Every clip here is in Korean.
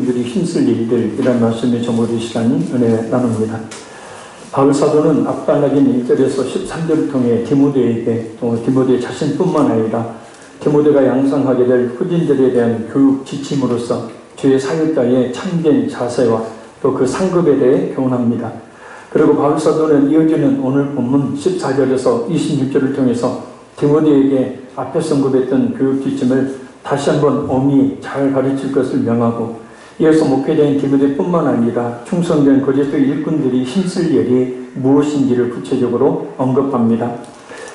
일꾼들이 힘쓸 일들이란 말씀의 제목의 시간 은혜 나눕니다. 바울 사도는 앞단락인 1절에서 13절을 통해 디모데에게 또 디모데 자신뿐만 아니라 디모데가 양성하게 될 후진들에 대한 교육 지침으로서 주의 사역자의 참된 자세와 또 그 상급에 대해 교훈합니다. 그리고 바울 사도는 이어지는 오늘 본문 14절에서 26절을 통해서 디모데에게 앞에서 언급했던 교육 지침을 다시 한번 엄히 잘 가르칠 것을 명하고, 이어서 목회자인 디모데뿐만 아니라 충성된 그리스도의 일꾼들이 힘쓸 일이 무엇인지를 구체적으로 언급합니다.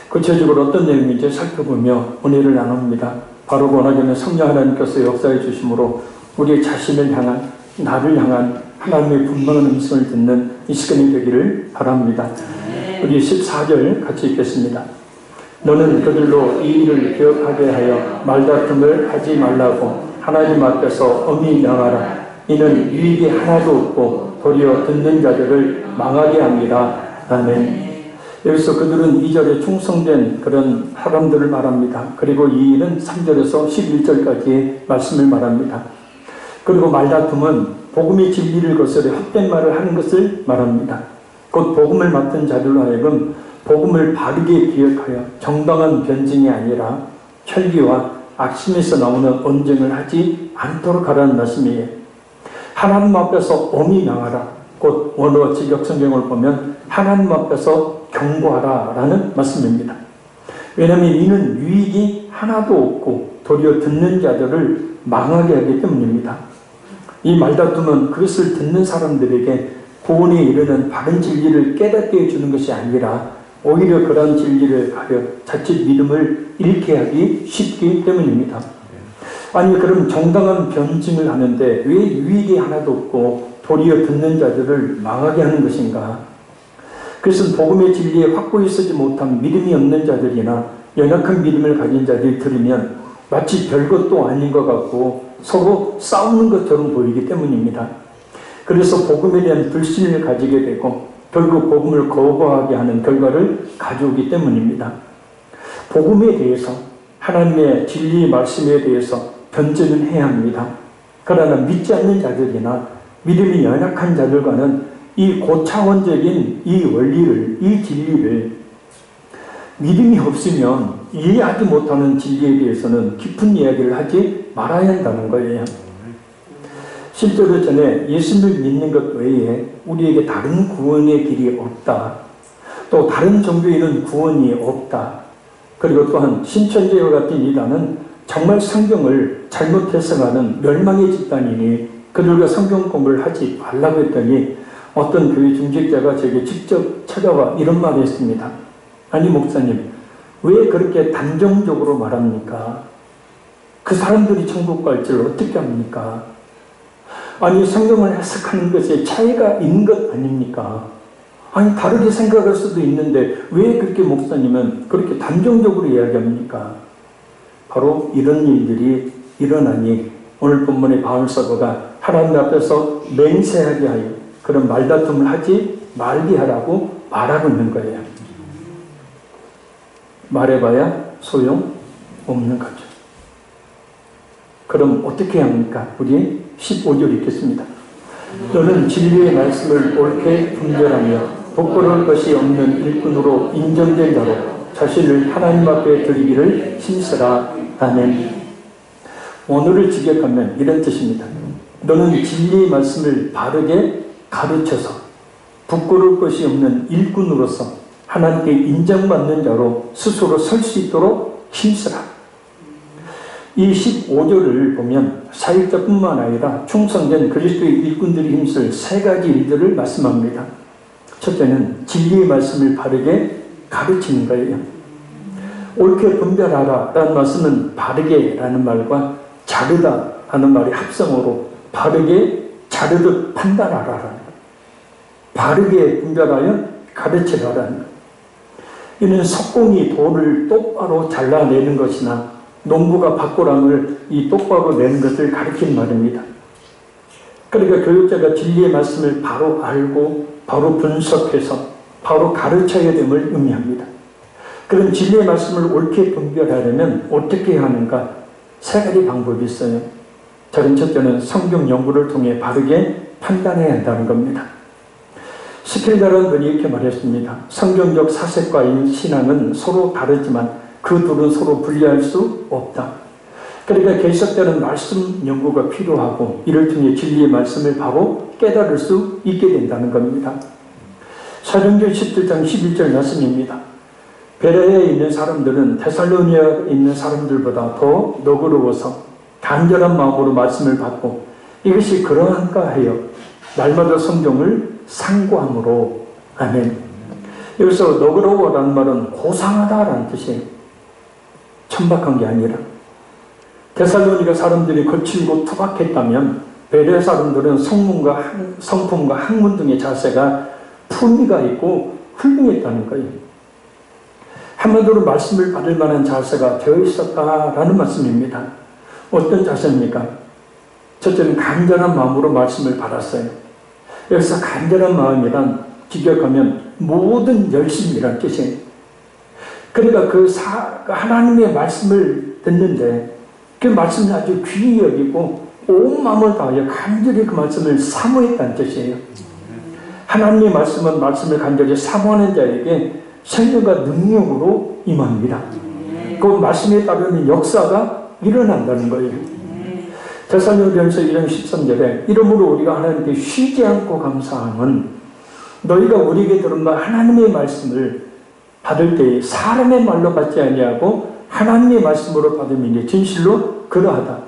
구체적으로 어떤 내용인지 살펴보며 은혜를 나눕니다. 바로 원하기는 성령 하나님께서 역사해 주심으로 우리 자신을 향한, 나를 향한 하나님의 분명한 음성을 듣는 이 시간이 되기를 바랍니다. 우리 14절 같이 읽겠습니다. 너는 그들로 이 일을 기억하게 하여 말다툼을 하지 말라고 하나님 앞에서 엄히 명하라. 이는 유익이 하나도 없고 도리어 듣는 자들을 망하게 합니다. 아멘. 여기서 그들은 2절에 충성된 그런 사람들을 말합니다. 그리고 이 일은 3절에서 11절까지의 말씀을 말합니다. 그리고 말다툼은 복음의 진리를 거스려 헛된 말을 하는 것을 말합니다. 곧 복음을 맡은 자들로 하여금 복음을 바르게 기억하여 정당한 변증이 아니라 혈기와 악심에서 나오는 언쟁을 하지 않도록 하라는 말씀이에요. 하나님 앞에서 엄히 명하라. 곧 원어 직역성경을 보면 하나님 앞에서 경고하라 라는 말씀입니다. 왜냐하면 이는 유익이 하나도 없고 도리어 듣는 자들을 망하게 하기 때문입니다. 이 말다툼은 그것을 듣는 사람들에게 구원에 이르는 바른 진리를 깨닫게 해주는 것이 아니라 오히려 그런 진리를 가려 자칫 믿음을 잃게 하기 쉽기 때문입니다. 아니, 그럼 정당한 변증을 하는데 왜 유익이 하나도 없고 도리어 듣는 자들을 망하게 하는 것인가? 그것은 복음의 진리에 확고히 서지 못한 믿음이 없는 자들이나 연약한 믿음을 가진 자들이 들으면 마치 별것도 아닌 것 같고 서로 싸우는 것처럼 보이기 때문입니다. 그래서 복음에 대한 불신을 가지게 되고 결국 복음을 거부하게 하는 결과를 가져오기 때문입니다. 복음에 대해서, 하나님의 진리의 말씀에 대해서 변증은 해야 합니다. 그러나 믿지 않는 자들이나 믿음이 연약한 자들과는 이 고차원적인 이 원리를, 이 진리를 믿음이 없으면 이해하지 못하는 진리에 대해서는 깊은 이야기를 하지 말아야 한다는 거예요. 실제로 전에 예수를 믿는 것 외에 우리에게 다른 구원의 길이 없다. 또 다른 종교에는 구원이 없다. 그리고 또한 신천지와 같은 이단은 정말 성경을 잘못 해석하는 멸망의 집단이니 그들과 성경 공부를 하지 말라고 했더니 어떤 교회 중직자가 제게 직접 찾아와 이런 말을 했습니다. 아니 목사님, 왜 그렇게 단정적으로 말합니까? 그 사람들이 천국 갈 줄 어떻게 합니까? 아니, 성경을 해석하는 것에 차이가 있는 것 아닙니까? 아니, 다르게 생각할 수도 있는데 왜 그렇게 목사님은 그렇게 단정적으로 이야기합니까? 바로 이런 일들이 일어나니 오늘 본문의 바울 사도가 하나님 앞에서 맹세하게 하여 그런 말다툼을 하지 말게 하라고 말하고 있는 거예요. 말해봐야 소용없는 거죠. 그럼 어떻게 합니까? 우리 15절 읽겠습니다. 너는 진리의 말씀을 옳게 분별하며 부끄러울 것이 없는 일꾼으로 인정된 자로 자신을 하나님 앞에 드리기를 힘쓰라. 아멘. 오늘을 직역하면 이런 뜻입니다. 너는 진리의 말씀을 바르게 가르쳐서 부끄러울 것이 없는 일꾼으로서 하나님께 인정받는 자로 스스로 설 수 있도록 힘쓰라. 이 15절을 보면 사역자뿐만 아니라 충성된 그리스도의 일꾼들이 힘쓸 세 가지 일들을 말씀합니다. 첫째는 진리의 말씀을 바르게 가르치는 거예요. 옳게 분별하라 라는 말씀은 바르게 라는 말과 자르다 하는 말이 합성어로 바르게 자르듯 판단하라 라는 거예요. 바르게 분별하여 가르치라라는 거예요. 이는 석공이 돌을 똑바로 잘라내는 것이나 농부가 밭고랑을 이 똑바로 내는 것을 가리키는 말입니다. 그러니까 교육자가 진리의 말씀을 바로 알고 바로 분석해서 바로 가르쳐야 됨을 의미합니다. 그런 진리의 말씀을 옳게 분별하려면 어떻게 해야 하는가? 세 가지 방법이 있어요. 작은 첫째는 성경 연구를 통해 바르게 판단해야 한다는 겁니다. 스킬가라는 분이 이렇게 말했습니다. 성경적 사색과 신앙은 서로 다르지만 그 둘은 서로 분리할 수 없다. 그러니까 계속되는 말씀 연구가 필요하고 이를 통해 진리의 말씀을 바로 깨달을 수 있게 된다는 겁니다. 사도행전 17장 11절 말씀입니다. 베레아에 있는 사람들은 데살로니아에 있는 사람들보다 더 너그러워서 간절한 마음으로 말씀을 받고 이것이 그러한가 하여 날마다 성경을 상고함으로. 아멘. 여기서 너그러워라는 말은 고상하다라는 뜻이에요. 천박한 게 아니라. 데살로니가 사람들이 거칠고 투박했다면 베레아 사람들은 성품과 학문 등의 자세가 품위가 있고 훌륭했다는 거예요. 한마디로 말씀을 받을 만한 자세가 되어 있었다라는 말씀입니다. 어떤 자세입니까? 첫째는 간절한 마음으로 말씀을 받았어요. 여기서 간절한 마음이란 직역하면 모든 열심이란 뜻이에요. 그러니까 하나님의 말씀을 듣는데 그 말씀을 아주 귀히 여기고 온 마음을 다하여 간절히 그 말씀을 사모했다는 뜻이에요. 하나님의 말씀은 말씀을 간절히 사모하는 자에게 생명과 능력으로 임합니다. 그 말씀에 따르는 역사가 일어난다는 거예요. 데살로니가전서 1장 13절에 이러므로 우리가 하나님께 쉬지 않고 감사함은 너희가 우리에게 들은 말 하나님의 말씀을 받을 때에 사람의 말로 받지 아니하고 하나님의 말씀으로 받음이니 진실로 그러하다.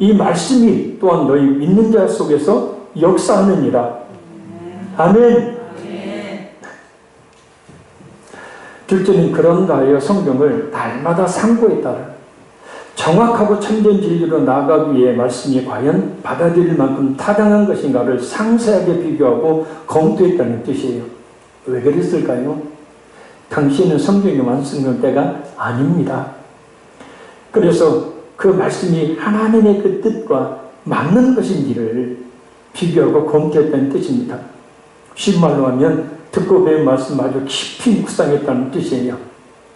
이 말씀이 또한 너희 믿는 자 속에서 역사하느니라. 아멘. 둘째는 그런가 하여 성경을 날마다 상고에 따라 정확하고 참된 진리로 나아가기 위해 말씀이 과연 받아들일 만큼 타당한 것인가를 상세하게 비교하고 검토했다는 뜻이에요. 왜 그랬을까요? 당시에는 성경이 완성된 때가 아닙니다. 그래서 그 말씀이 하나님의 그 뜻과 맞는 것인지를 비교하고 검토했다는 뜻입니다. 쉬운 말로 하면 듣고 배운 말씀 아주 깊이 묵상했다는 뜻이에요.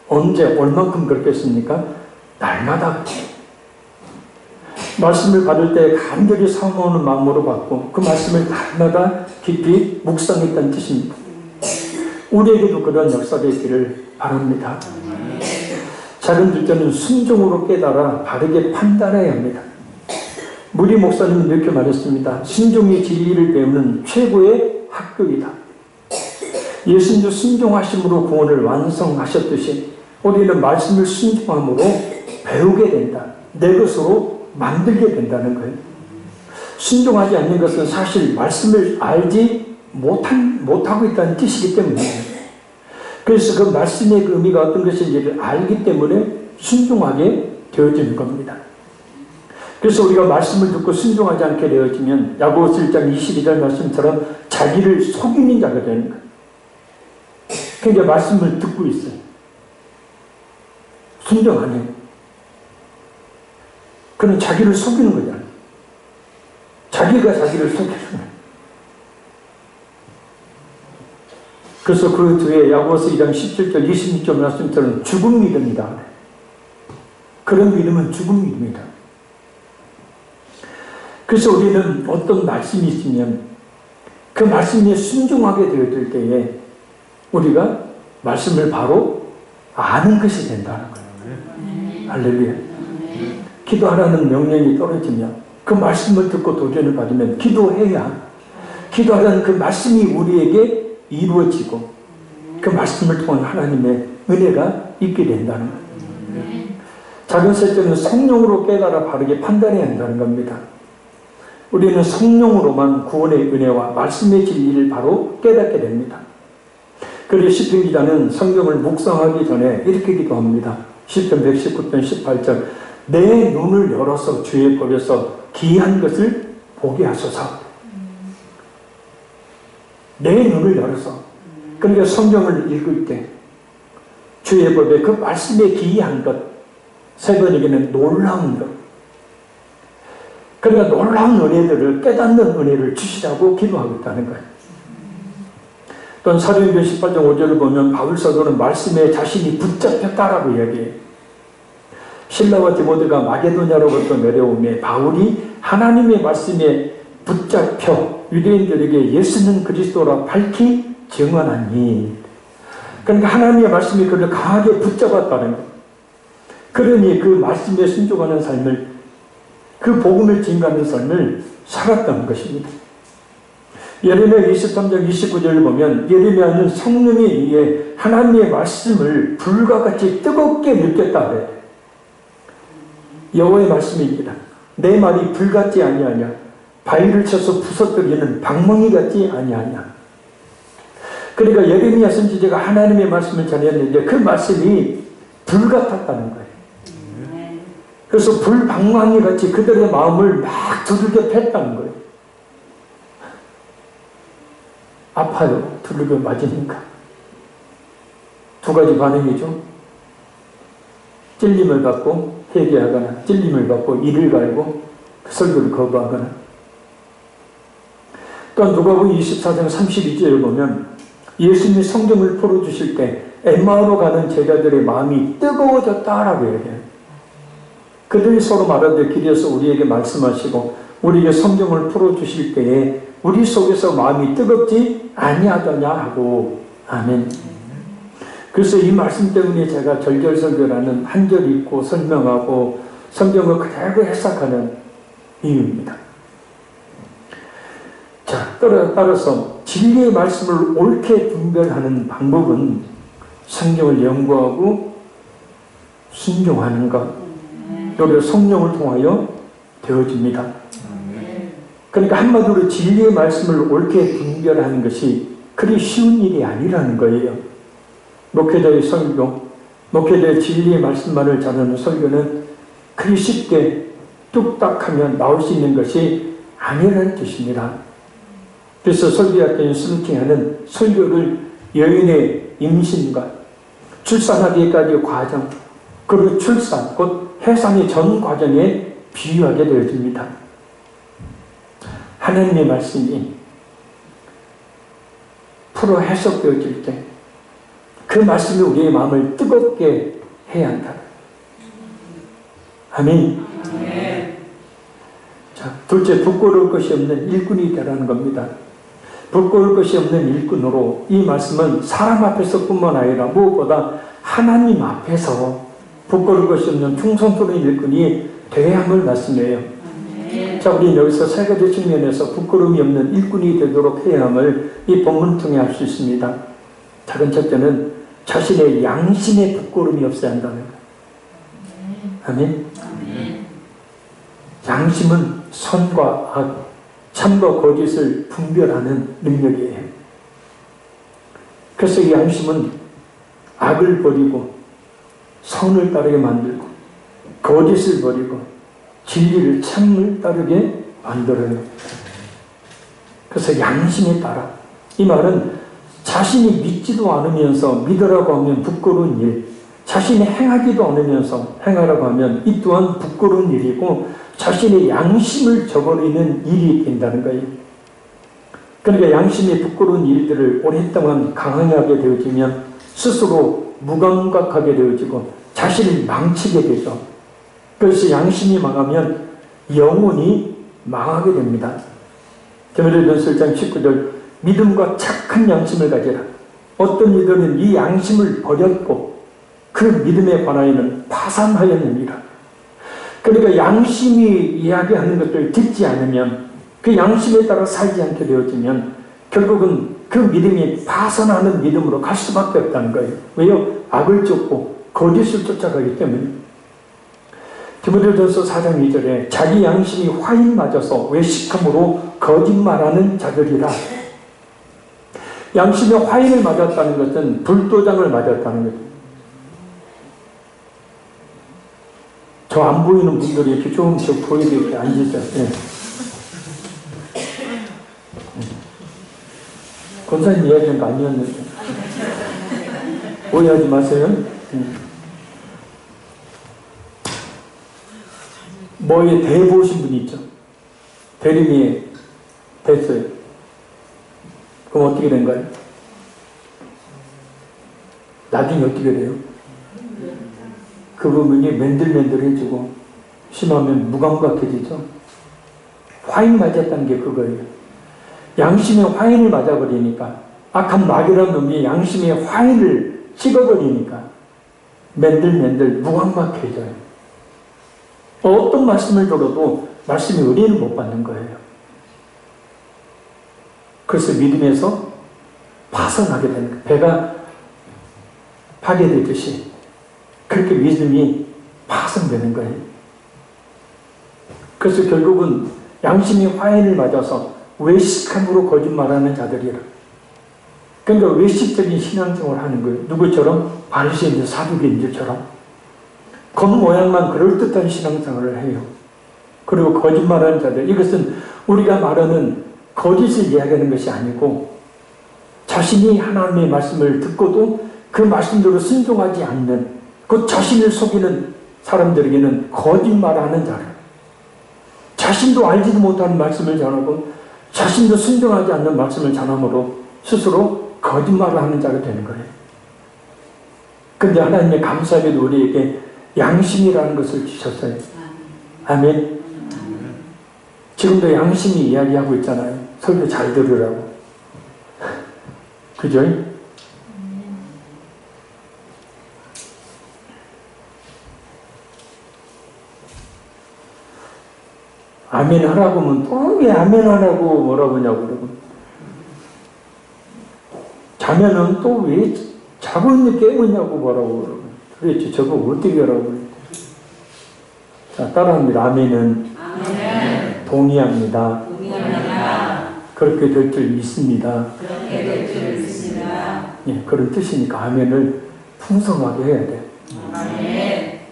언제 얼만큼 그렇겠습니까? 날마다 말씀을 받을 때 간절히 사모하는 마음으로 받고 그 말씀을 날마다 깊이 묵상했다는 뜻입니다. 우리에게도 그런 역사가 있기를 바랍니다. 작은 둘째는 순종으로 깨달아 바르게 판단해야 합니다. 무리 목사님은 이렇게 말했습니다. 순종이 진리를 배우는 최고의 학교이다. 예수님도 순종하심으로 구원을 완성하셨듯이 우리는 말씀을 순종함으로 배우게 된다. 내 것으로 만들게 된다는 거예요. 순종하지 않는 것은 사실 말씀을 알지 못하고 있다는 뜻이기 때문이에요. 그래서 그 말씀의 그 의미가 어떤 것인지를 알기 때문에 순종하게 되어지는 겁니다. 그래서 우리가 말씀을 듣고 순종하지 않게 되어지면 야고보서 1장 22절 말씀처럼 자기를 속이는 자가 되는 거예요. 그러니까 말씀을 듣고 있어요. 순종 안 해요. 그는 자기를 속이는 거잖아요. 자기가 자기를 속이는 거예요. 그래서 그 뒤에 야고보서 2장 17절 26절 말씀처럼 죽은 믿음이다. 그런 믿음은 죽은 믿음이다. 그래서 우리는 어떤 말씀이 있으면 그 말씀에 순종하게 되어질 때에 우리가 말씀을 바로 아는 것이 된다는 거예요. 할렐루야. 기도하라는 명령이 떨어지면 그 말씀을 듣고 도전을 받으면 기도해야 기도하라는 그 말씀이 우리에게 이루어지고 그 말씀을 통한 하나님의 은혜가 있게 된다는 거예요. 작은 셋째는 성령으로 깨달아 바르게 판단해야 한다는 겁니다. 우리는 성령으로만 구원의 은혜와 말씀의 진리를 바로 깨닫게 됩니다. 그리고 시편 기자는 성경을 묵상하기 전에 이렇게 기도합니다. 시편 119편 18절 내 눈을 열어서 주의 법에서 기이한 것을 보게 하소서. 내 눈을 열어서 그러니까 성경을 읽을 때 주의 법에 그 말씀의 기이한 것 세 번에게는 놀라운 것 그러니까 놀라운 은혜들을 깨닫는 은혜를 주시라고 기도하고 있다는 거예요. 또한 사도행전 18장 5절을 보면 바울 사도는 말씀에 자신이 붙잡혔다라고 이야기해요. 실라와 디모데가 마게도냐로부터 내려오며 바울이 하나님의 말씀에 붙잡혀 유대인들에게 예수는 그리스도라 밝히 증언하니. 그러니까 하나님의 말씀이 그를 강하게 붙잡았다는 것. 그러니 그 말씀에 순종하는 삶을, 그 복음을 증거하는 삶을 살았다는 것입니다. 예레미야 23장 29절을 보면 예레미야는 성령에 의해 하나님의 말씀을 불과 같이 뜨겁게 느꼈다 그래요. 여호와의 말씀입니다. 내 말이 불같지 아니하냐, 바위를 쳐서 부서뜨리는 방망이 같지 아니하냐. 그러니까 예레미야 선지자가 하나님의 말씀을 전했는데 그 말씀이 불같았다는 거예요. 그래서 불방망이 같이 그들의 마음을 막 두들겨 팼다는 거예요. 아파요. 두들겨 맞으니까. 두 가지 반응이죠. 찔림을 받고 회개하거나, 찔림을 받고 이를 갈고 그 설교를 거부하거나. 또한 누가복음 24장 32절을 보면 예수님이 성경을 풀어주실 때 엠마오로 가는 제자들의 마음이 뜨거워졌다라고 얘기해요. 그들이 서로 말하되 길에서 우리에게 말씀하시고 우리에게 성경을 풀어주실 때에 우리 속에서 마음이 뜨겁지 아니하더냐 하고. 아멘. 그래서 이 말씀 때문에 제가 절절설교라는 한 절 읽고 설명하고 성경을 그대로 해석하는 이유입니다. 자, 따라서 진리의 말씀을 옳게 분별하는 방법은 성경을 연구하고 순종하는 것, 그리고 성령을 통하여 되어집니다. 그러니까 한마디로 진리의 말씀을 옳게 분별하는 것이 그리 쉬운 일이 아니라는 거예요. 목회자의 설교, 목회자의 진리의 말씀만을 전하는 설교는 그리 쉽게 뚝딱하면 나올 수 있는 것이 아니라는 뜻입니다. 그래서 설교학교인 스루팅하는 설교를 여인의 임신과 출산하기까지의 과정, 그리고 출산, 곧 해산의 전 과정에 비유하게 되어집니다. 하나님의 말씀이 풀어 해석되어질 때 그 말씀이 우리의 마음을 뜨겁게 해야 한다. 아멘. 자, 둘째, 부끄러울 것이 없는 일꾼이 되라는 겁니다. 부끄러울 것이 없는 일꾼으로, 이 말씀은 사람 앞에서뿐만 아니라 무엇보다 하나님 앞에서 부끄러울 것이 없는 충성스러운 일꾼이 되어야 함을 말씀해요. 자, 우리는 여기서 세 가지 측면에서 부끄러움이 없는 일꾼이 되도록 해야 함을 이 본문을 통해 알 수 있습니다. 작은 첫째는 자신의 양심에 부끄러움이 없어야 한다는 거예요. 아멘. 양심은 선과 악, 참과 거짓을 분별하는 능력이에요. 그래서 이 양심은 악을 버리고 선을 따르게 만들고 거짓을 버리고 진리를, 참을 따르게 만들어요. 그래서 양심에 따라, 이 말은 자신이 믿지도 않으면서 믿으라고 하면 부끄러운 일, 자신이 행하지도 않으면서 행하라고 하면 이 또한 부끄러운 일이고 자신의 양심을 저버리는 일이 된다는 거예요. 그러니까 양심의 부끄러운 일들을 오랫동안 강행하게 되어지면 스스로 무감각하게 되어지고 자신을 망치게 되죠. 그래서 양심이 망하면 영혼이 망하게 됩니다. 디모데전서 1장 19절, 믿음과 착한 양심을 가지라. 어떤 이들은 이 양심을 버렸고 그 믿음에 관하여는 파산하였느니라. 그러니까 양심이 이야기하는 것들을 듣지 않으면, 그 양심에 따라 살지 않게 되어지면 결국은 그 믿음이 파산하는 믿음으로 갈 수밖에 없다는 거예요. 왜요? 악을 쫓고 거짓을 쫓아가기 때문에. 디모데전서 4장 2절에 자기 양심이 화인 맞아서 외식함으로 거짓말하는 자들이라. 양심의 화인을 맞았다는 것은 불도장을 맞았다는 거죠. 저 안 보이는 분들이 이렇게 좀 저 보이게 이렇게 앉으세요. 네. 권사님 이야기한 거 아니었는데. 오해하지 마세요. 뭐에 대 보신 분 있죠? 대림이에 됐어요. 그럼 어떻게 된가요? 나중에 어떻게 돼요? 그 부분이 맨들맨들해지고 심하면 무감각해지죠. 화인 맞았다는 게 그거예요. 양심의 화인을 맞아버리니까, 악한 마귀라는 놈이 양심의 화인을 찍어버리니까 맨들맨들 무감각해져요. 어떤 말씀을 들어도 말씀의 의리를 못 받는 거예요. 그래서 믿음에서 파선하게 되는 거예요. 배가 파괴되듯이 그렇게 믿음이 파선되는 거예요. 그래서 결국은 양심의 화인을 맞아서 외식함으로 거짓말하는 자들이라. 그러니까 외식적인 신앙생활을 하는 거예요. 누구처럼? 바리새인들, 사두개인들처럼 겉모양만 그럴듯한 신앙생활을 해요. 그리고 거짓말하는 자들, 이것은 우리가 말하는 거짓을 이야기하는 것이 아니고 자신이 하나님의 말씀을 듣고도 그 말씀대로 순종하지 않는, 그 자신을 속이는 사람들에게는 거짓말하는 자를, 자신도 알지도 못하는 말씀을 전하고 자신도 순종하지 않는 말씀을 전함으로 스스로 거짓말을 하는 자가 되는 거예요. 그런데 하나님의 감사하게도 우리에게 양심이라는 것을 주셨어요. 아멘. 지금도 양심이 이야기하고 있잖아요. 설교 잘 들으라고. 그죠? 아멘 하라고 하면 또 왜 아멘 하라고 뭐라고 하냐고 그러고, 자면은 또 왜 자고 있는 깨우냐고 뭐라고 그러고, 그랬지. 저거 어떻게 하라고 그랬지. 자, 따라합니다. 아멘은 아멘. 동의합니다. 동의합니다. 그렇게 될 줄 믿습니다. 그렇게 될 줄 믿습니다. 예, 그런 뜻이니까 아멘을 풍성하게 해야 돼. 아멘.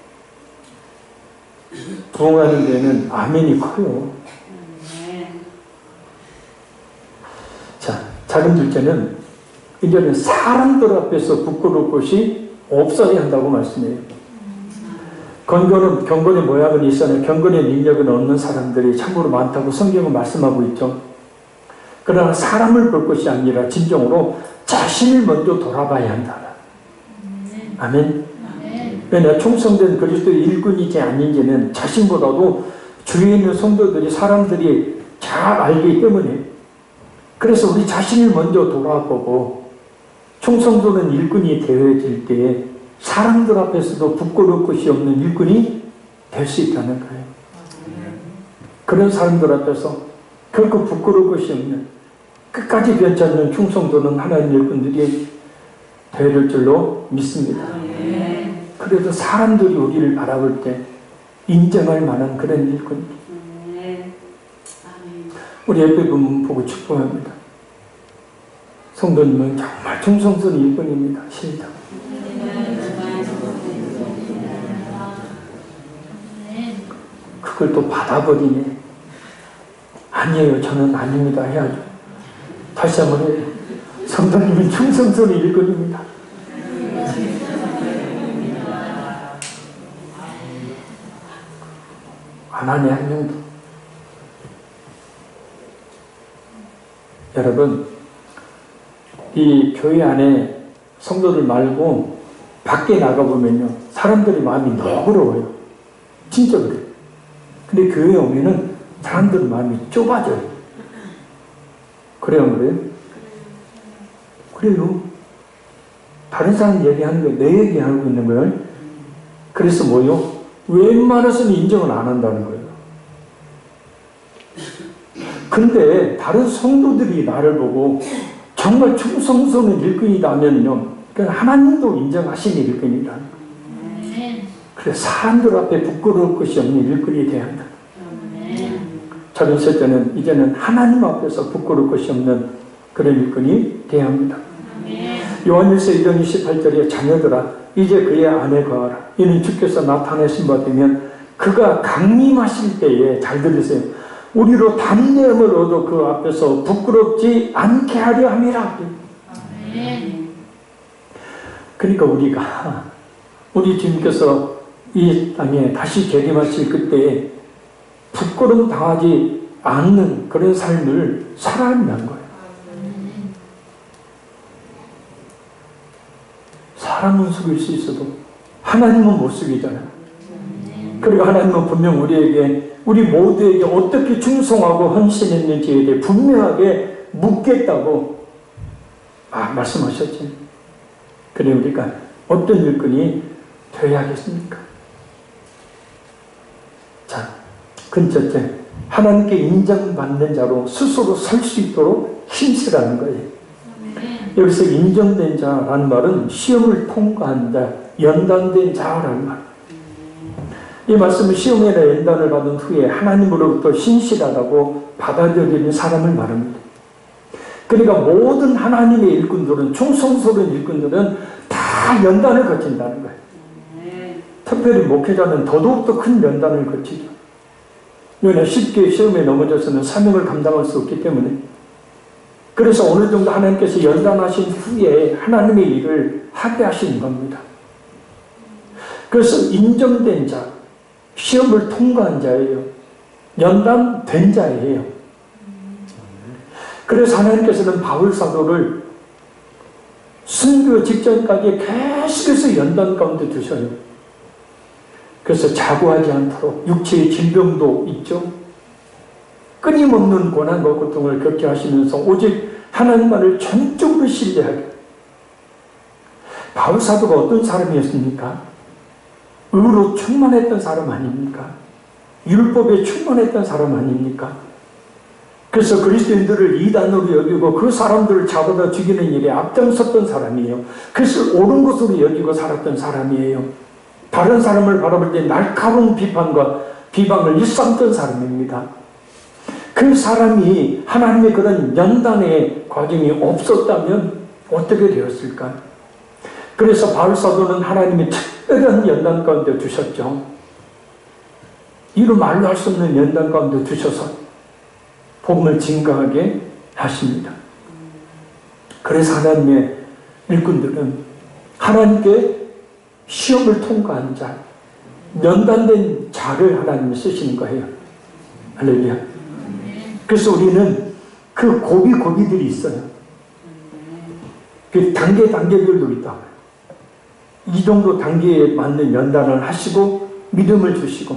부흥하는 데는 아멘이 커요. 아멘. 자, 작은 둘째는 이제는 사람들 앞에서 부끄러울 것이 없어야 한다고 말씀해요. 경건의 모양은 있으나 경건의 능력은 없는 사람들이 참으로 많다고 성경은 말씀하고 있죠. 그러나 사람을 볼 것이 아니라 진정으로 자신을 먼저 돌아봐야 한다. 아멘. 왜냐, 충성된 그리스도의 일꾼이지 아닌지는 자신보다도 주위에 있는 성도들이, 사람들이 잘 알기 때문에, 그래서 우리 자신을 먼저 돌아보고 충성도는 일꾼이 되어질 때에 사람들 앞에서도 부끄러울 것이 없는 일꾼이 될 수 있다는 거예요. 그런 사람들 앞에서 결코 부끄러울 것이 없는, 끝까지 변치 않는 충성도는 하나님 일꾼들이 되어질 줄로 믿습니다. 그래도 사람들이 우리를 바라볼 때 인정할 만한 그런 일꾼. 우리 옆에 분 보고 축복합니다. 성도님은 정말 충성스러운 일꾼입니다. 실다. 그걸 또 받아버리네. 아니에요, 저는 아닙니다 해야죠. 다시 한번 해요. 성도님은 충성스러운 일꾼입니다. 안 하네, 한 명도. 여러분, 이 교회 안에 성도들 말고 밖에 나가보면요, 사람들의 마음이 너그러워요. 진짜 그래요. 근데 교회에 오면은 사람들 마음이 좁아져요. 그래요, 안 그래요? 그래요. 다른 사람 얘기하는 거 내 얘기하고 있는 거예요. 그래서 뭐요? 웬만해서는 인정을 안 한다는 거예요. 근데 다른 성도들이 나를 보고 정말 충성스러운 일꾼이다 하면요, 하나님도 인정하시는 일꾼이다. 그래서 사람들 앞에 부끄러울 것이 없는 일꾼이 되어야 한다. 작은 셋째는 이제는 하나님 앞에서 부끄러울 것이 없는 그런 일꾼이 되어야 합니다. 요한일서 1장 28절에 자녀들아 이제 그의 안에 거하라. 이는 주께서 나타내신 바 되면 그가 강림하실 때에, 잘 들으세요, 우리로 담대함을 얻어 그 앞에서 부끄럽지 않게 하려 함이라. 그러니까 우리 주님께서 이 땅에 다시 재림하실 그때에 부끄러움 당하지 않는 그런 삶을 살아야 한다는 거예요. 사람은 속일 수 있어도 하나님은 못 속이잖아요. 그리고 하나님은 분명 우리 모두에게 어떻게 충성하고 헌신했는지에 대해 분명하게 묻겠다고 말씀하셨죠. 그래 우리가 어떤 일꾼이 되어야겠습니까? 자, 근처째 하나님께 인정받는 자로 스스로 설 수 있도록 힘쓰라는 거예요. 여기서 인정된 자라는 말은 시험을 통과한 자, 연단된 자라는 말. 이 말씀은 시험이나 연단을 받은 후에 하나님으로부터 신실하다고 받아들이는 사람을 말합니다. 그러니까 모든 하나님의 일꾼들은, 충성스러운 일꾼들은 다 연단을 거친다는 거예요. 특별히 목회자는 더더욱더 큰 연단을 거치죠. 왜냐 쉽게 시험에 넘어져서는 사명을 감당할 수 없기 때문에. 그래서 어느 정도 하나님께서 연단하신 후에 하나님의 일을 하게 하시는 겁니다. 그래서 인정된 자, 시험을 통과한 자예요. 연단된 자예요. 그래서 하나님께서는 바울 사도를 순교 직전까지 계속해서 연단 가운데 두셔요. 그래서 자고하지 않도록 육체의 질병도 있죠. 끊임없는 고난과 고통을 겪게 하시면서 오직 하나님만을 전적으로 신뢰하게. 바울 사도가 어떤 사람이었습니까? 의로 충만했던 사람 아닙니까? 율법에 충만했던 사람 아닙니까? 그래서 그리스도인들을 이단으로 여기고 그 사람들을 잡아다 죽이는 일에 앞장섰던 사람이에요. 그것을 옳은 것으로 여기고 살았던 사람이에요. 다른 사람을 바라볼 때 날카로운 비판과 비방을 일삼던 사람입니다. 그 사람이 하나님의 그런 연단의 과정이 없었다면 어떻게 되었을까? 그래서 바울 사도는 하나님의 특별한 연단 가운데 두셨죠. 이루 말로 할 수 없는 연단 가운데 두셔서 복음을 증거하게 하십니다. 그래서 하나님의 일꾼들은 하나님께 시험을 통과한 자, 연단된 자를 하나님이 쓰시는 거예요. 할렐루야. 그래서 우리는 그 고비들이 있어요. 그 단계별로 있다. 이 정도 단계에 맞는 연단을 하시고 믿음을 주시고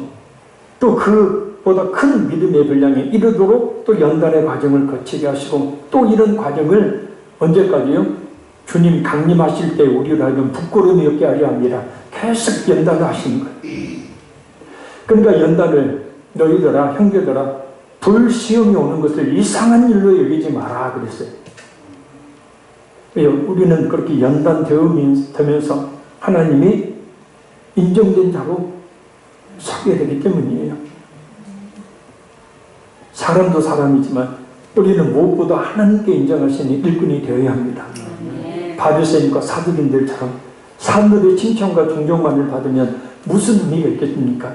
또 그보다 큰 믿음의 분량에 이르도록 또 연단의 과정을 거치게 하시고 또 이런 과정을 언제까지요? 주님 강림하실 때 우리를 하여금 부끄러움이 없게 하려 합니다. 계속 연단을 하시는 거예요. 그러니까 연단을 너희들아 형제들아 불시험이 오는 것을 이상한 일로 여기지 마라 그랬어요. 왜요? 우리는 그렇게 연단되면서 하나님이 인정된 자로 서게 되기 때문이에요. 사람도 사람이지만 우리는 무엇보다 하나님께 인정하시는 일꾼이 되어야 합니다. 바리새인과 사두린들처럼 사람들의 칭찬과 존경만을 받으면 무슨 의미가 있겠습니까?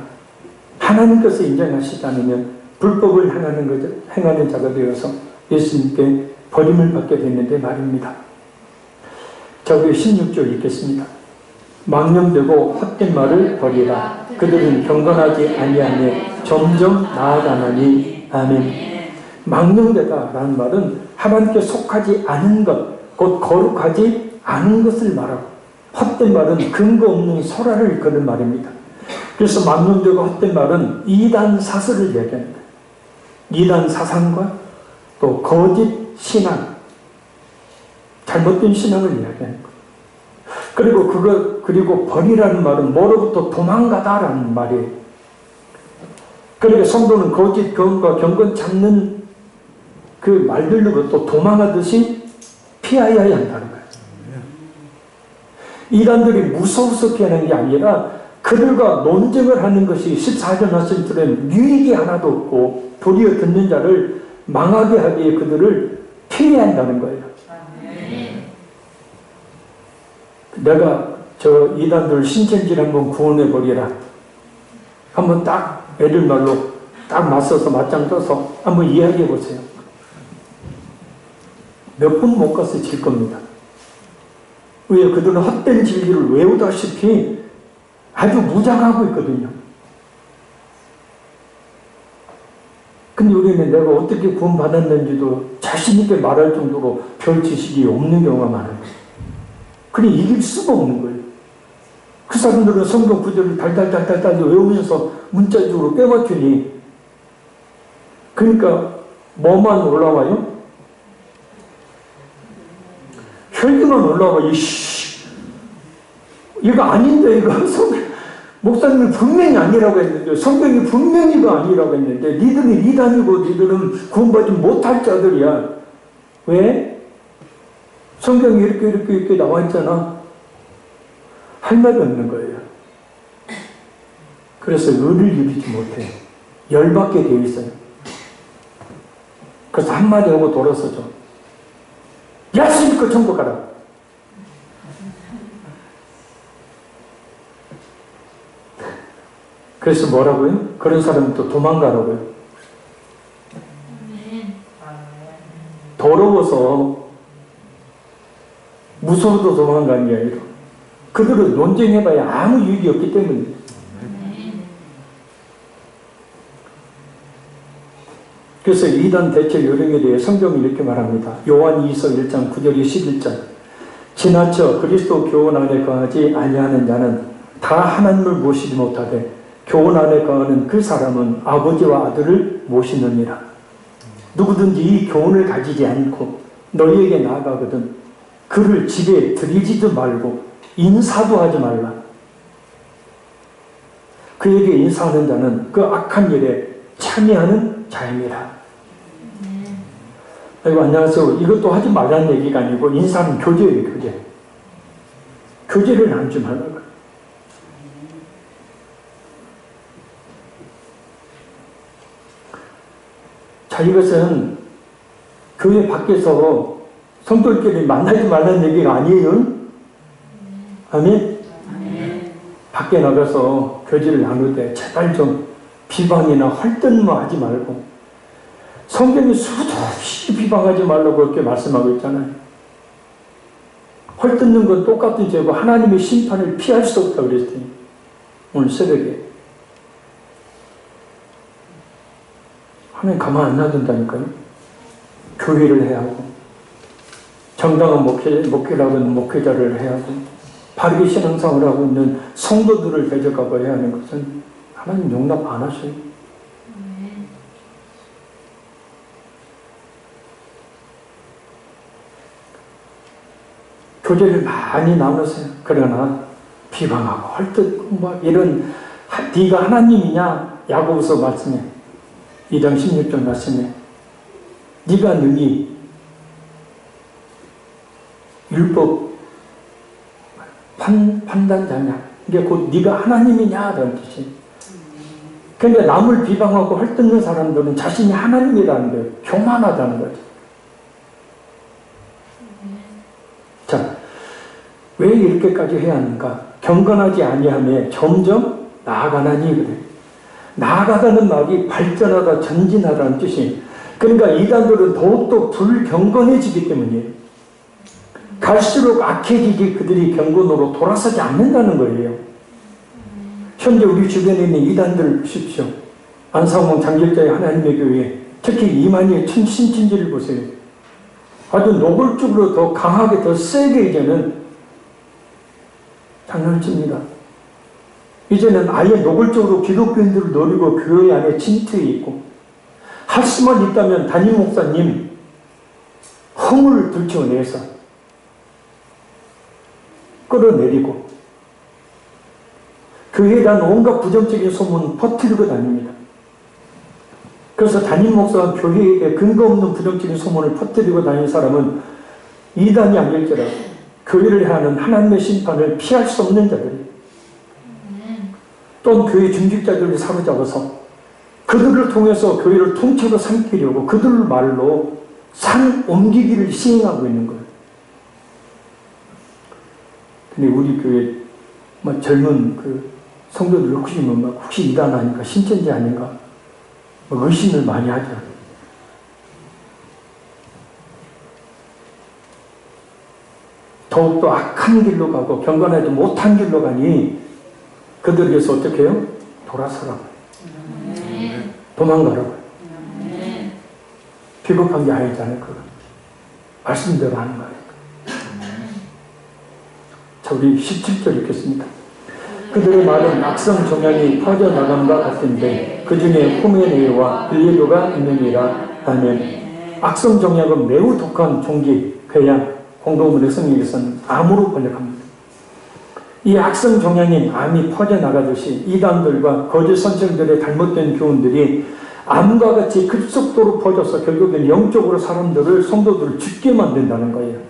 하나님께서 인정하시지 않으면 불법을 행하는 자가 되어서 예수님께 버림을 받게 됐는데 말입니다. 자, 우리 16절 읽겠습니다. 망령되고 헛된 말을 버리라. 그들은 경건하지 아니하며 점점 나아가나니. 아멘. 망령되다라는 말은 하나님께 속하지 않은 것, 곧 거룩하지 않은 것을 말하고, 헛된 말은 근거 없는 설화를 일컫는 말입니다. 그래서 망령되고 헛된 말은 이단 사설을 얘기합니다. 이단 사상과 또 거짓 신앙, 잘못된 신앙을 이야기하는 것. 그리고 버리라는 말은 뭐로부터 도망가다라는 말이에요. 그러니까 성도는 거짓 경과 경건 찾는 그 말들로부터 도망하듯이 피하여야 한다는 거예요. 이단들이 무서워서 피하는 게 아니라 그들과 논쟁을 하는 것이 14절 말씀처럼 유익이 하나도 없고 도리어 듣는 자를 망하게 하기 위해 그들을 피해야 한다는 거예요. 내가 저 이단들 신천지를 한번 구원해버리라. 한번 딱 애들 말로 딱 맞서서 맞짱 떠서 한번 이야기해보세요. 몇 번 못 가서 질 겁니다. 왜? 그들은 헛된 진리를 외우다시피 아주 무장하고 있거든요. 근데 우리는 내가 어떻게 구원받았는지도 자신있게 말할 정도로 별 지식이 없는 경우가 많아요. 그냥 이길 수가 없는 거예요. 그 사람들은 성경 구절을 달달달달달 외우면서 문자적으로 빼맞추니 그러니까 뭐만 올라와요? 혈기만 올라와요. 이거 아닌데 이거 목사님이 분명히 아니라고 했는데 성경이 분명히 이거 아니라고 했는데 니들은 이단이고 니들은 구원받지 못할 자들이야. 왜? 성경이 이렇게 나와 있잖아. 할 말이 없는 거예요. 그래서 의를 이루지 못해요. 열받게 되어 있어요. 그래서 한마디 하고 돌아서죠. 예수 믿고 천국 가라. 그래서 뭐라고요? 그런 사람은 또 도망가라고요. 더러워서 무서워도 도망가는 게 아니라 그들은 논쟁해봐야 아무 유익이 없기 때문에. 그래서 이단 대체 요령에 대해 성경이 이렇게 말합니다. 요한 2서 1장 9절이 11절 지나쳐 그리스도 교훈 안에 거하지 아니하는 자는 다 하나님을 모시지 못하되 교훈 안에 거하는 그 사람은 아버지와 아들을 모시느니라. 누구든지 이 교훈을 가지지 않고 너희에게 나아가거든 그를 집에 들이지도 말고 인사도 하지 말라. 그에게 인사하는 자는 그 악한 일에 참여하는 자입니다. 아이고 안녕하세요. 이것도 하지 말라는 얘기가 아니고 인사는 교제예요. 교제. 교제를 나누지 말라고. 자, 이것은 교회 밖에서 성도들끼리 만나지 말라는 얘기가 아니에요. 아멘? 밖에 나가서 교제를 나눌 때 제발 좀 비방이나 헐뜯는 하지 말고 성경이 수도 없이 비방하지 말라고 그렇게 말씀하고 있잖아요. 헐뜯는 건 똑같은 죄고 하나님의 심판을 피할 수 없다고 그랬더니 오늘 새벽에 하나님 가만 안 놔둔다니까요. 교회를 해야 하고 정당한 목회를 하는 목회자를 해야 하고 바르게 신앙생활을 하고 있는 성도들을 대적하고 해야 하는 것은 하나님 용납 안 하셔요. 교제를 많이 나누세요. 그러나 비방하고 헐뜯고 막 이런 네가 하나님이냐? 야고보서 말씀해 2장 16절 말씀해 네가 능히 율법 판단자냐? 이게 곧 네가 하나님이냐? 라는 뜻이. 그러니까 남을 비방하고 헐뜯는 사람들은 자신이 하나님이라는 거예요. 교만하다는 거죠. 자, 왜 이렇게까지 해야 하는가? 경건하지 아니하며 점점 나아가나니 그래. 나아가다는 말이 발전하다, 전진하다는 뜻이. 그러니까 이단들은 더욱더 불경건해지기 때문이에요. 갈수록 악해지기 그들이 경건으로 돌아서지 않는다는 거예요. 현재 우리 주변에 있는 이단들을 보십시오. 안상홍 장길자의 하나님의 교회, 특히 이만희의 신천지를 보세요. 아주 노골적으로 더 강하게 더 세게 이제는 장난칩니다. 이제는 아예 노골적으로 기독교인들을 노리고 교회 안에 침투해 있고 할 수만 있다면 담임 목사님 허물을 들춰내서 끌어내리고 교회에 대한 온갖 부정적인 소문 퍼뜨리고 다닙니다. 그래서 담임 목사가 교회에 대해 근거 없는 부정적인 소문을 퍼뜨리고 다니는 사람은 이단이 아닐지라도 교회를 향하는 하나님의 심판을 피할 수 없는 자들이 또는 교회 중직자들을 사로잡아서 그들을 통해서 교회를 통째로 삼키려고 그들 말로 산 옮기기를 시행하고 있는 거예요. 근데 우리 교회 젊은 그 성도들 혹시 이단 아닌가 신천지 아닌가 의심을 많이 하죠. 더욱더 악한 길로 가고 경건하지 못한 길로 가니 그들에게서 어떻게 해요? 돌아서라고. 도망가라고. 비겁한 게 아니잖아요. 그거. 말씀대로 하는 말이니까. 자, 우리 17절 읽겠습니다. 그들의 말은 악성 종양이 퍼져나감과 같은데 그 중에 후메네와 빌레도가 있느니라. 아멘. 악성 종양은 매우 독한 종기, 궤양, 공동문의 성경에서는 암으로 번역합니다. 이 악성 종양인 암이 퍼져나가듯이 이단들과 거짓 선생들의 잘못된 교훈들이 암과 같이 급속도로 퍼져서 결국엔 영적으로 사람들을, 성도들을 죽게 만든다는 거예요.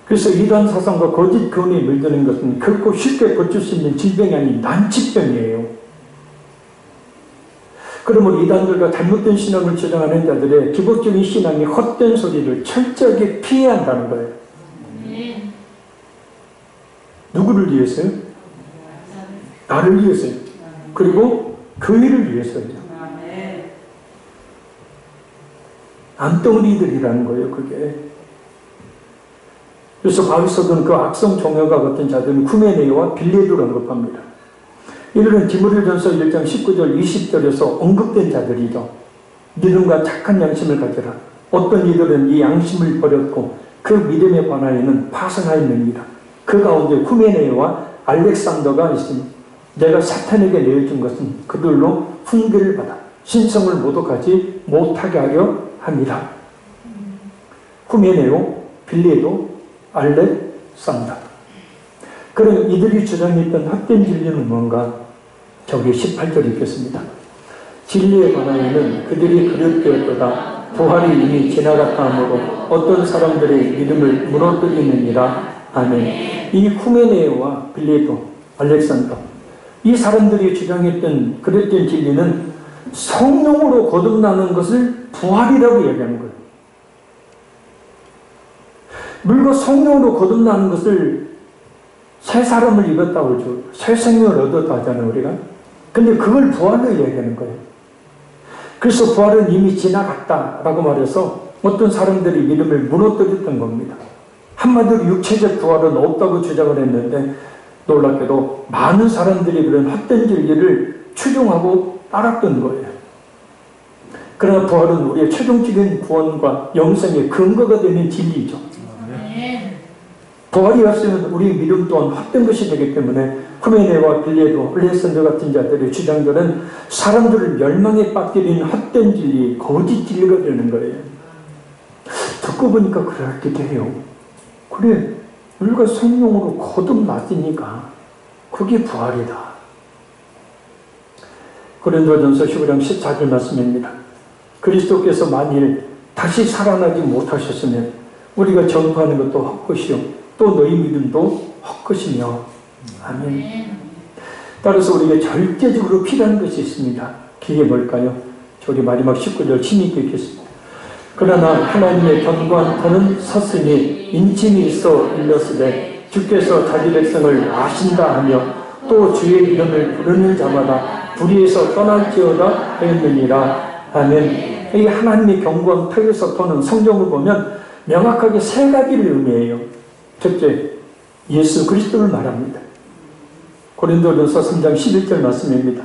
그래서 이단 사상과 거짓 교훈이 물드는 것은 결코 쉽게 고칠 수 있는 질병이 아닌 난치병이에요. 그러면 이단들과 잘못된 신앙을 주장하는 자들의 기복적인 신앙이 헛된 소리를 철저하게 피해야 한다는 거예요. 누구를 위해서요? 나를 위해서요. 그리고 교회를 위해서요. 암덩어리들이라는 거예요, 그게. 그래서 바울사도는 그 악성 종교가 같은 자들은 후메네와 빌레도를 언급합니다. 이들은 디모데전서 1장 19절 20절에서 언급된 자들이죠. 믿음과 착한 양심을 가져라. 어떤 이들은 이 양심을 버렸고 그 믿음에 관하여는 파선하였느니라. 그 가운데 후메네와 알렉산더가 있으니 내가 사탄에게 내어준 것은 그들로 훈계를 받아 신성을 모독하지 못하게 하려 합니다. 후메네오, 빌레도, 알렉산더. 그럼 이들이 주장했던 헛된 진리는 뭔가? 저기 18절 읽겠습니다. 진리에 관하여는 그들이 그릇되었도다. 부활이 이미 지나갔다 하므로 어떤 사람들의 믿음을 무너뜨리느니라. 아멘. 이 후메네와 빌레도, 알렉산더, 이 사람들이 주장했던 그릇된 진리는 성령으로 거듭나는 것을 부활이라고 얘기하는 거예요. 물과 성령으로 거듭나는 것을 새 사람을 입었다고 그러죠. 새 생명을 얻었다 하잖아요, 우리가. 근데 그걸 부활로 얘기하는 거예요. 그래서 부활은 이미 지나갔다라고 말해서 어떤 사람들이 믿음을 무너뜨렸던 겁니다. 한마디로 육체적 부활은 없다고 주장을 했는데 놀랍게도 많은 사람들이 그런 헛된 진리를 추종하고 따랐던 거예요. 그러나 부활은 우리의 최종적인 구원과 영생의 근거가 되는 진리죠. 부활이 없으면 우리 믿음 또한 헛된 것이 되기 때문에 후메네와 빌레도, 알렉산더 같은 자들의 주장들은 사람들을 멸망에 빠뜨리는 헛된 진리, 거짓 진리가 되는 거예요. 듣고 보니까 그럴듯해요. 그래, 우리가 성령으로 거듭났으니까 그게 부활이다. 고린도전서 15장 14절 말씀입니다. 그리스도께서 만일 다시 살아나지 못하셨으면 우리가 전파하는 것도 헛것이요 또 너희 믿음도 헛것이며. 아멘. 따라서 우리에게 절대적으로 필요한 것이 있습니다. 그게 뭘까요? 저기 마지막 19절 힘있게 읽겠습니다. 그러나 하나님의 견고한 섰으니 인침이 있어 일렀으되 주께서 자기 백성을 아신다 하며 또 주의 이름을 부르는 자마다 불의에서 떠날지어다 하였느니라. 아멘. 이 하나님의 견고한 터에서 터는 성경을 보면 명확하게 세 가지를 의미해요. 첫째, 예수 그리스도를 말합니다. 고린도전서 3장 11절 말씀입니다.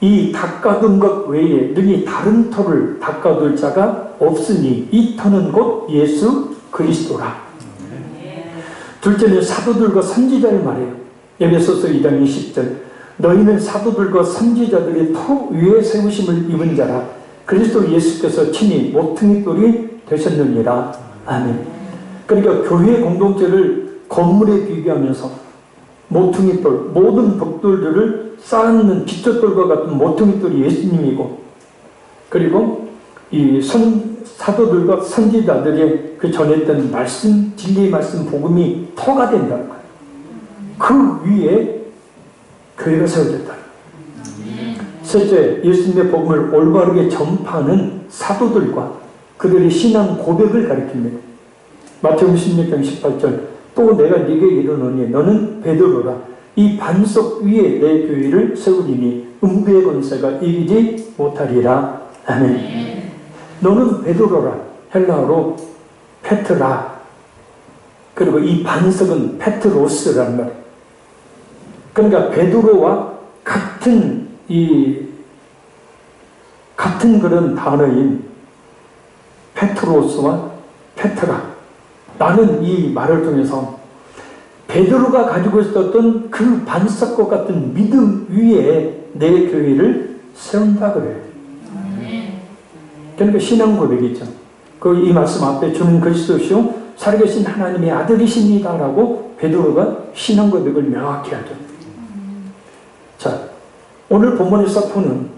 이 닦아둔 것 외에 능히 다른 터를 닦아둘 자가 없으니 이 터는 곧 예수 그리스도라. 둘째는 사도들과 선지자를 말해요. 에베소서 2장 20절 너희는 사도들과 선지자들의 터 위에 세우심을 입은 자라. 그리스도 예수께서 친히 모퉁이 돌이 되셨느니라. 아멘. 그러니까 교회 공동체를 건물에 비교하면서 모퉁이 돌, 모든 벽돌들을 쌓는 기초돌과 같은 모퉁이 돌이 예수님이고, 그리고 이 사도들과 선지자들의 그 전했던 말씀, 진리의 말씀, 복음이 터가 된다는 거예요. 그 위에 교회가 세워졌다. 셋째, 예수님의 복음을 올바르게 전파하는 사도들과 그들의 신앙 고백을 가리킵니다. 마태복음 16장 18절 또 내가 네게 이르노니 너는 베드로라. 이 반석 위에 내 교회를 세우리니 음부의 권세가 이기지 못하리라. 아멘. 너는 베드로라. 헬라어로 페트라. 그리고 이 반석은 페트로스라는 말이에요. 그러니까 베드로와 같은 그런 단어인 페트로스와 페트라. 나는 이 말을 통해서 베드로가 가지고 있었던 그 반석과 같은 믿음 위에 내 교회를 세운다 그래요. 그러니까 신앙 고백이죠. 이 말씀 앞에 주는 그리스도시요 살아계신 하나님의 아들이십니다라고 베드로가 신앙 고백을 명확히 하죠. 자, 오늘 본문의 서포는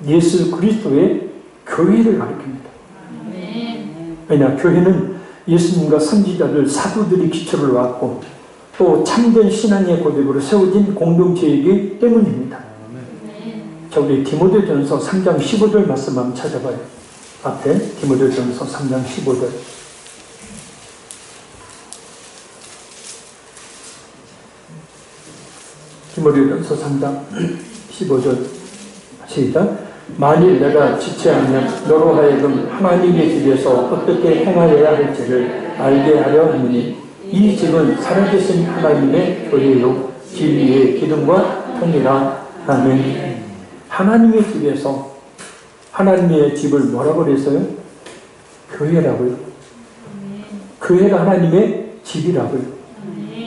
예수 그리스도의 교회를 가리킵니다. 왜냐, 교회는 예수님과 선지자들, 사도들이 기초를 놓았고 또 참된 신앙의 고백으로 세워진 공동체이기 때문입니다. 자, 우리 디모데전서 3장 15절 말씀 한번 찾아봐요. 앞에 디모데전서 3장 15절. 디모데전서 3장 15절 시작. 만일 내가 지체하면 너로 하여금 하나님의 집에서 어떻게 행하여야 할지를 알게 하려 하느니 이 집은 살아계신 하나님의 교회요 진리의 기둥과 통이라. 아멘. 하나님의 집에서 하나님의 집을 뭐라고 그랬어요? 교회라고요. 교회가 하나님의 집이라고요.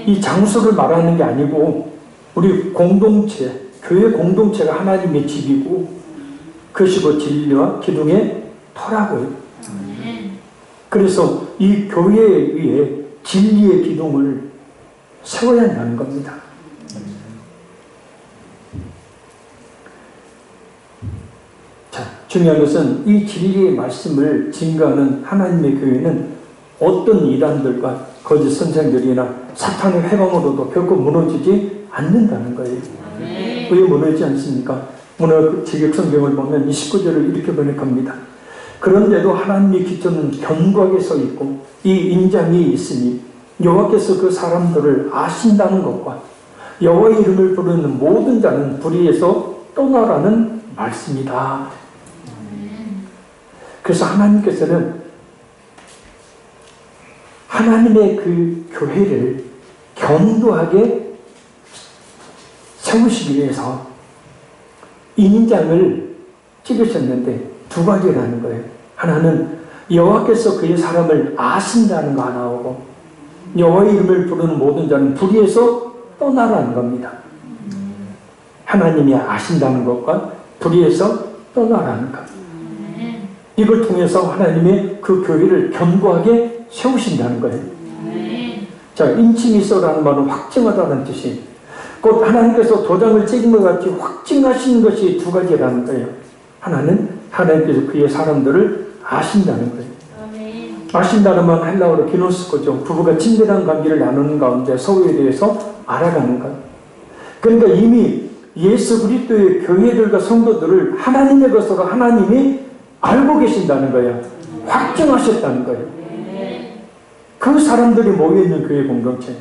이 장소를 말하는 게 아니고 우리 공동체, 교회 공동체가 하나님의 집이고 그것이고 진리와 기둥의 터라고요. 그래서 이 교회 위에 진리의 기둥을 세워야 한다는 겁니다. 자, 중요한 것은 이 진리의 말씀을 증거하는 하나님의 교회는 어떤 이단들과 거짓 선생들이나 사탄의 회방으로도 결코 무너지지 않는다는 거예요. 왜 무너지지 않습니까? 오늘 제격성경을 보면 29절을 이렇게 번역합니다. 그런데도 하나님의 기초는 견고하게 서 있고 이 인장이 있으니 여호와께서 그 사람들을 아신다는 것과 여호와의 이름을 부르는 모든 자는 불의에서 떠나라는 말씀이다. 그래서 하나님께서는 하나님의 그 교회를 견고하게 세우시기 위해서 인장을 찍으셨는데 두 가지라는 거예요. 하나는 여호와께서 그의 사람을 아신다는 거 하나오고 여호와의 이름을 부르는 모든 자는 불의에서 떠나라는 겁니다. 하나님이 아신다는 것과 불의에서 떠나라는 것. 이걸 통해서 하나님의 그 교회를 견고하게 세우신다는 거예요. 자, 인치미소라는 말은 확증하다는 뜻이 곧 하나님께서 도장을 찍은 것 같이 확증하시는 것이 두 가지라는 거예요. 하나는 하나님께서 그의 사람들을 아신다는 거예요. 아신다는 말은 헬라어로 기노스코죠. 부부가 친밀한 관계를 나누는 가운데 서로에 대해서 알아가는 것. 그러니까 이미 예수 그리스도의 교회들과 성도들을 하나님의 것으로 하나님이 알고 계신다는 거예요. 확증하셨다는 거예요. 그 사람들이 모여있는 교회 공동체.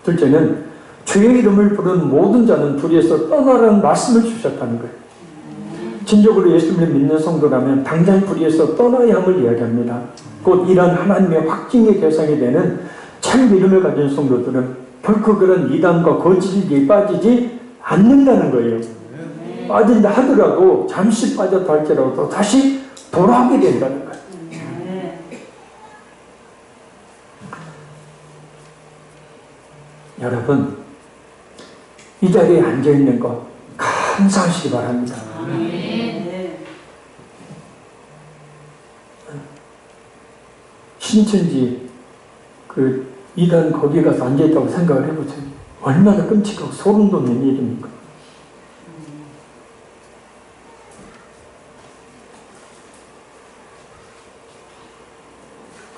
둘째는 주의 이름을 부르는 모든 자는 불의에서 떠나라는 말씀을 주셨다는 거예요. 진정으로 예수님을 믿는 성도라면 당장 불의에서 떠나야 함을 이야기합니다. 곧 이런 하나님의 확증의 대상이 되는 참 믿음을 가진 성도들은 결코 그런 이단과 거짓에 빠지지 않는다는 거예요. 빠진다 하더라도 잠시 빠졌다 할지라도 다시 돌아오게 된다는 거예요. 여러분, 이 자리에 앉아있는 거 감사하시기 바랍니다. 신천지 그 이단 거기 가서 앉아있다고 생각을 해보세요. 얼마나 끔찍하고 소름 돋는 일입니까?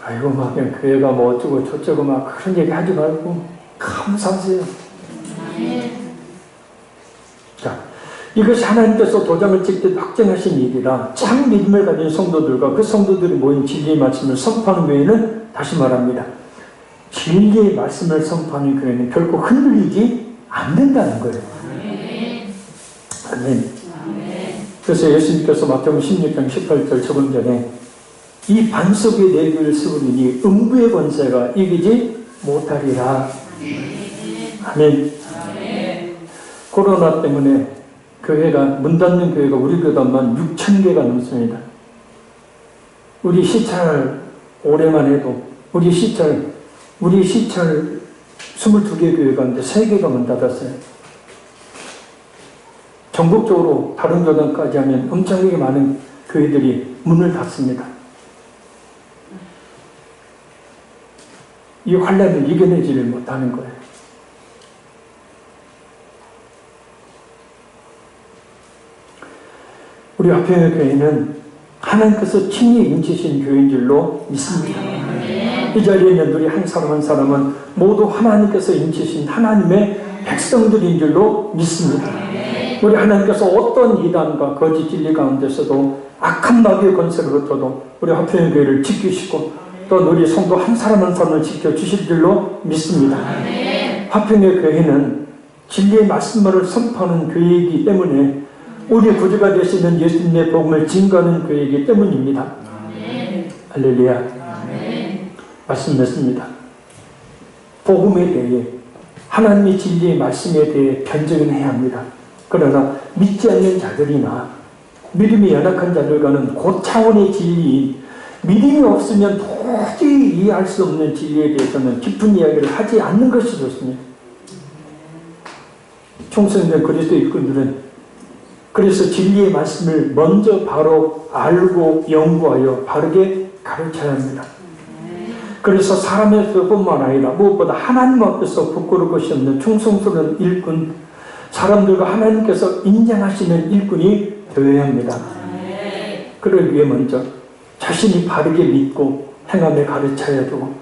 아이고 막 그냥 교회가 뭐 어쩌고 저쩌고 막 그런 얘기 하지 말고 감사하세요. 자, 이것이 하나님께서 도장을 찍듯 확정하신 일이라 참 믿음을 가진 성도들과 그 성도들이 모인 진리의 말씀을 선포하는 교회는, 다시 말합니다, 진리의 말씀을 선포하는 교회는 결코 흔들리지 않는다는 거예요. 아멘. 그래서 예수님께서 마태복음 16장 18절 조금 전에 이 반석에 내 교회를 세우리니 음부의 권세가 이기지 못하리라. 아멘. 코로나 때문에 교회가, 문 닫는 교회가 우리 교단만 6,000개가 넘습니다. 우리 시찰 올해만 해도 우리 시찰 22개 교회 가운데 3개가 문 닫았어요. 전국적으로 다른 교단까지 하면 엄청나게 많은 교회들이 문을 닫습니다. 이 환란을 이겨내지를 못하는 거예요. 우리 화평의 교회는 하나님께서 친히 인치신 교회인 줄로 믿습니다. 이 자리에 있는 우리 한 사람 한 사람은 모두 하나님께서 인치신 하나님의 백성들인 줄로 믿습니다. 우리 하나님께서 어떤 이단과 거짓 진리 가운데서도 악한 마귀의 권세로부터도 우리 화평의 교회를 지키시고 또 우리 성도 한 사람 한 사람을 지켜주실 줄로 믿습니다. 화평의 교회는 진리의 말씀을 선포하는 교회이기 때문에 우리 구주가 되시는 예수님의 복음을 증거하는 교회이기 때문입니다. 할렐루야. 말씀 맺습니다. 복음에 대해 하나님의 진리의 말씀에 대해 변증은 해야 합니다. 그러나 믿지 않는 자들이나 믿음이 연약한 자들과는 그 차원의 진리인 믿음이 없으면 도저히 이해할 수 없는 진리에 대해서는 깊은 이야기를 하지 않는 것이 좋습니다. 총성된 그리스도 일꾼들은 그래서 진리의 말씀을 먼저 바로 알고 연구하여 바르게 가르쳐야 합니다. 그래서 사람에서뿐만 아니라 무엇보다 하나님 앞에서 부끄러울 것이 없는 충성스러운 일꾼, 사람들과 하나님께서 인정하시는 일꾼이 되어야 합니다. 그러기 위해 먼저 자신이 바르게 믿고 행함에 가르쳐야 되고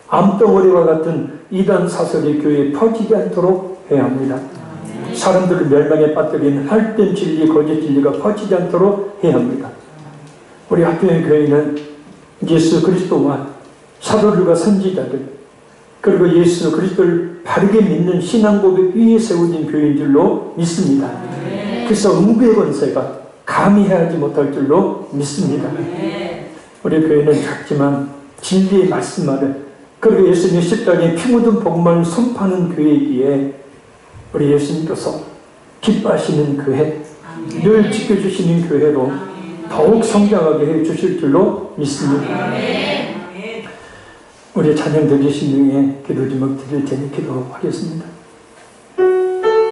암덩어리와 같은 이단 사설이 교회에 퍼지지 않도록 해야 합니다. 사람들을 멸망에 빠뜨린 헛된 진리, 거짓 진리가 퍼지지 않도록 해야 합니다. 우리 화평의 교회는 예수 그리스도와 사도들과 선지자들 그리고 예수 그리스도를 바르게 믿는 신앙 고백 위에 세워진 교회인 줄로 믿습니다. 그래서 음부의 권세가 감히 해하지 못할 줄로 믿습니다. 우리 교회는 작지만 진리의 말씀만을 그리고 예수님의 십자가에 피 묻은 복음을 선포하는 교회이기에 우리 예수님께서 기뻐하시는 교회, 늘 지켜주시는 교회로 더욱 성장하게 해주실 줄로 믿습니다. 우리 찬양 드리신 중에 기도 제목 드릴 테니 기도하겠습니다.